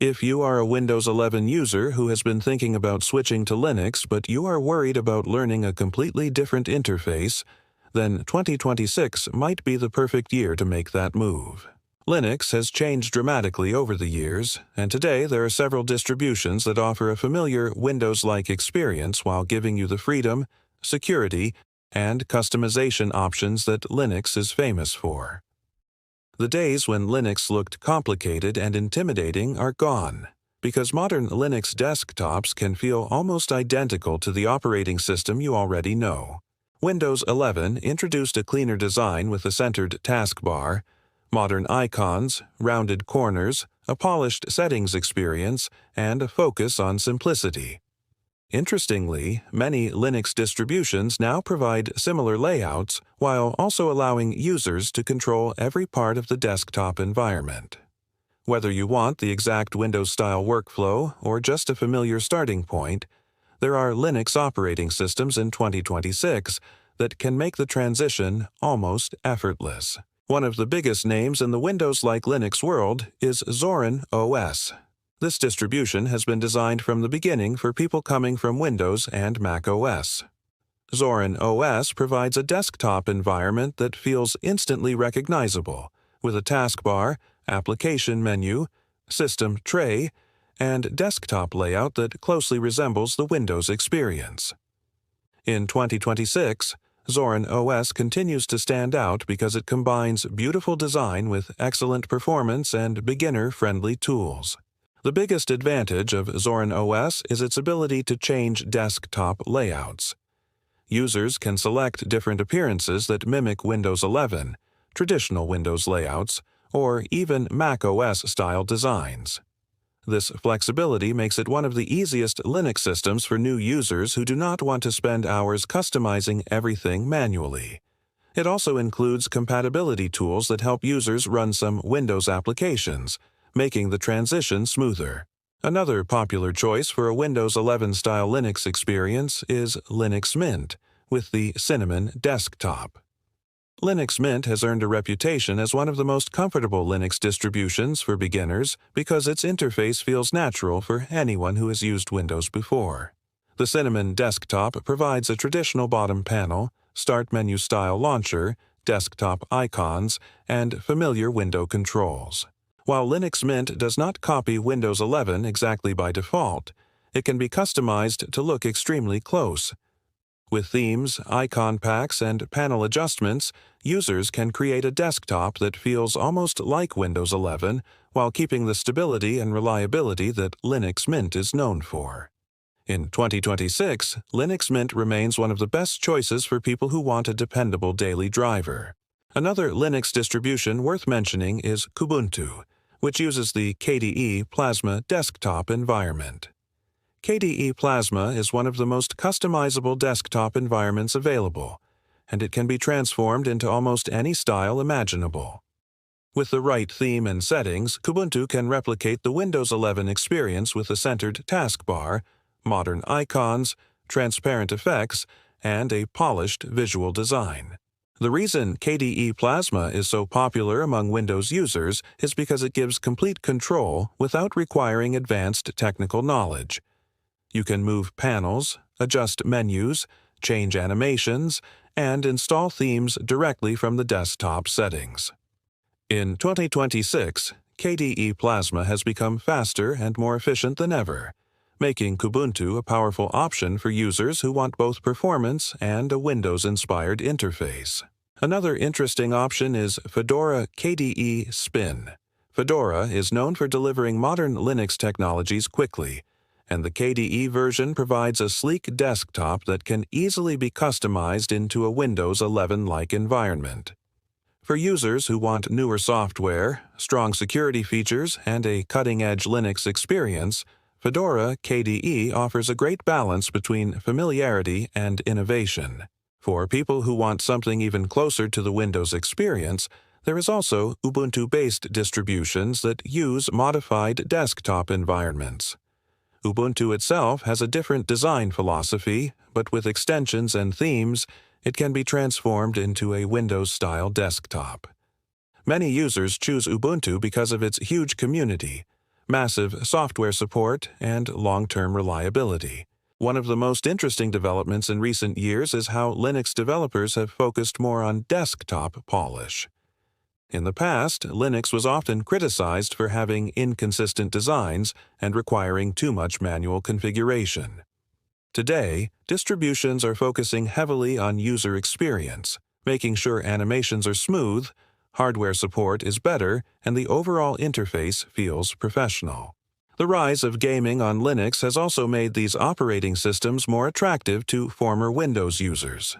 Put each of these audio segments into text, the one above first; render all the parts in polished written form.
If you are a Windows 11 user who has been thinking about switching to Linux but you are worried about learning a completely different interface, then 2026 might be the perfect year to make that move. Linux has changed dramatically over the years, and today there are several distributions that offer a familiar Windows-like experience while giving you the freedom, security, and customization options that Linux is famous for. The days when Linux looked complicated and intimidating are gone, because modern Linux desktops can feel almost identical to the operating system you already know. Windows 11 introduced a cleaner design with a centered taskbar, modern icons, rounded corners, a polished settings experience, and a focus on simplicity. Interestingly, many Linux distributions now provide similar layouts while also allowing users to control every part of the desktop environment. Whether you want the exact Windows-style workflow or just a familiar starting point, there are Linux operating systems in 2026 that can make the transition almost effortless. One of the biggest names in the Windows-like Linux world is Zorin OS. This distribution has been designed from the beginning for people coming from Windows and Mac OS. Zorin OS provides a desktop environment that feels instantly recognizable, with a taskbar, application menu, system tray, and desktop layout that closely resembles the Windows experience. In 2026, Zorin OS continues to stand out because it combines beautiful design with excellent performance and beginner-friendly tools. The biggest advantage of Zorin OS is its ability to change desktop layouts. Users can select different appearances that mimic Windows 11, traditional Windows layouts, or even Mac OS-style designs. This flexibility makes it one of the easiest Linux systems for new users who do not want to spend hours customizing everything manually. It also includes compatibility tools that help users run some Windows applications, making the transition smoother. Another popular choice for a Windows 11-style Linux experience is Linux Mint, with the Cinnamon desktop. Linux Mint has earned a reputation as one of the most comfortable Linux distributions for beginners because its interface feels natural for anyone who has used Windows before. The Cinnamon desktop provides a traditional bottom panel, start menu-style launcher, desktop icons, and familiar window controls. While Linux Mint does not copy Windows 11 exactly by default, it can be customized to look extremely close. With themes, icon packs, and panel adjustments, users can create a desktop that feels almost like Windows 11 while keeping the stability and reliability that Linux Mint is known for. In 2026, Linux Mint remains one of the best choices for people who want a dependable daily driver. Another Linux distribution worth mentioning is Kubuntu, which uses the KDE Plasma desktop environment. KDE Plasma is one of the most customizable desktop environments available, and it can be transformed into almost any style imaginable. With the right theme and settings, Kubuntu can replicate the Windows 11 experience with a centered taskbar, modern icons, transparent effects, and a polished visual design. The reason KDE Plasma is so popular among Windows users is because it gives complete control without requiring advanced technical knowledge. You can move panels, adjust menus, change animations, and install themes directly from the desktop settings. In 2026, KDE Plasma has become faster and more efficient than ever, making Kubuntu a powerful option for users who want both performance and a Windows-inspired interface. Another interesting option is Fedora KDE Spin. Fedora is known for delivering modern Linux technologies quickly, and the KDE version provides a sleek desktop that can easily be customized into a Windows 11-like environment. For users who want newer software, strong security features, and a cutting-edge Linux experience, Fedora KDE offers a great balance between familiarity and innovation. For people who want something even closer to the Windows experience, there is also Ubuntu-based distributions that use modified desktop environments. Ubuntu itself has a different design philosophy, but with extensions and themes, it can be transformed into a Windows-style desktop. Many users choose Ubuntu because of its huge community, massive software support, and long-term reliability. One of the most interesting developments in recent years is how Linux developers have focused more on desktop polish. In the past, Linux was often criticized for having inconsistent designs and requiring too much manual configuration. Today, distributions are focusing heavily on user experience, making sure animations are smooth, hardware support is better, and the overall interface feels professional. The rise of gaming on Linux has also made these operating systems more attractive to former Windows users.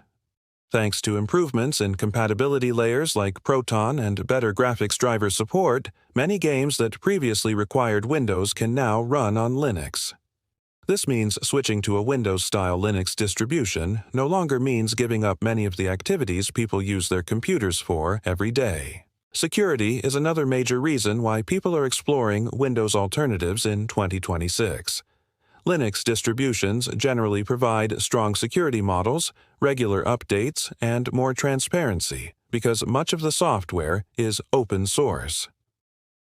Thanks to improvements in compatibility layers like Proton and better graphics driver support, many games that previously required Windows can now run on Linux. This means switching to a Windows-style Linux distribution no longer means giving up many of the activities people use their computers for every day. Security is another major reason why people are exploring Windows alternatives in 2026. Linux distributions generally provide strong security models, regular updates, and more transparency because much of the software is open source.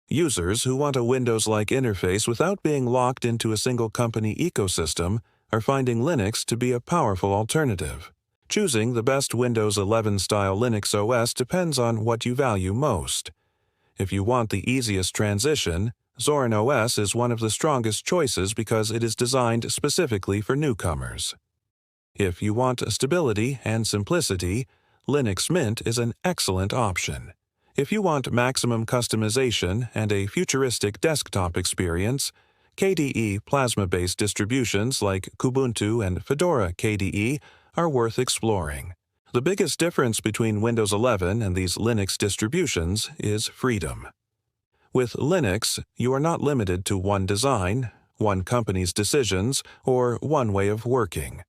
Users who want a Windows-like interface without being locked into a single company ecosystem are finding Linux to be a powerful alternative. Choosing the best Windows 11-style Linux OS depends on what you value most. If you want the easiest transition, Zorin OS is one of the strongest choices because it is designed specifically for newcomers. If you want stability and simplicity, Linux Mint is an excellent option. If you want maximum customization and a futuristic desktop experience, KDE Plasma-based distributions like Kubuntu and Fedora KDE are worth exploring. The biggest difference between Windows 11 and these Linux distributions is freedom. With Linux, you are not limited to one design, one company's decisions, or one way of working.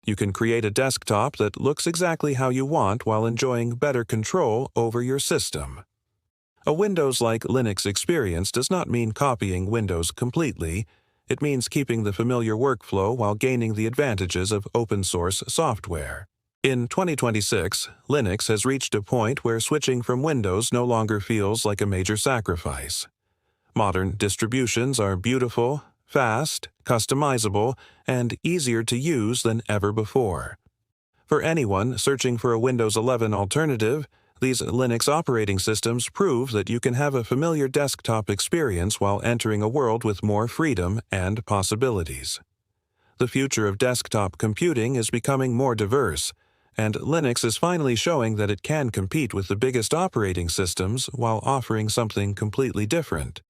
You can create a desktop that looks exactly how you want while enjoying better control over your system. A Windows-like Linux experience does not mean copying Windows completely. It means keeping the familiar workflow while gaining the advantages of open-source software. In 2026, Linux has reached a point where switching from Windows no longer feels like a major sacrifice. Modern distributions are beautiful, fast, customizable, and easier to use than ever before. For anyone searching for a Windows 11 alternative, these Linux operating systems prove that you can have a familiar desktop experience while entering a world with more freedom and possibilities. The future of desktop computing is becoming more diverse, and Linux is finally showing that it can compete with the biggest operating systems while offering something completely different.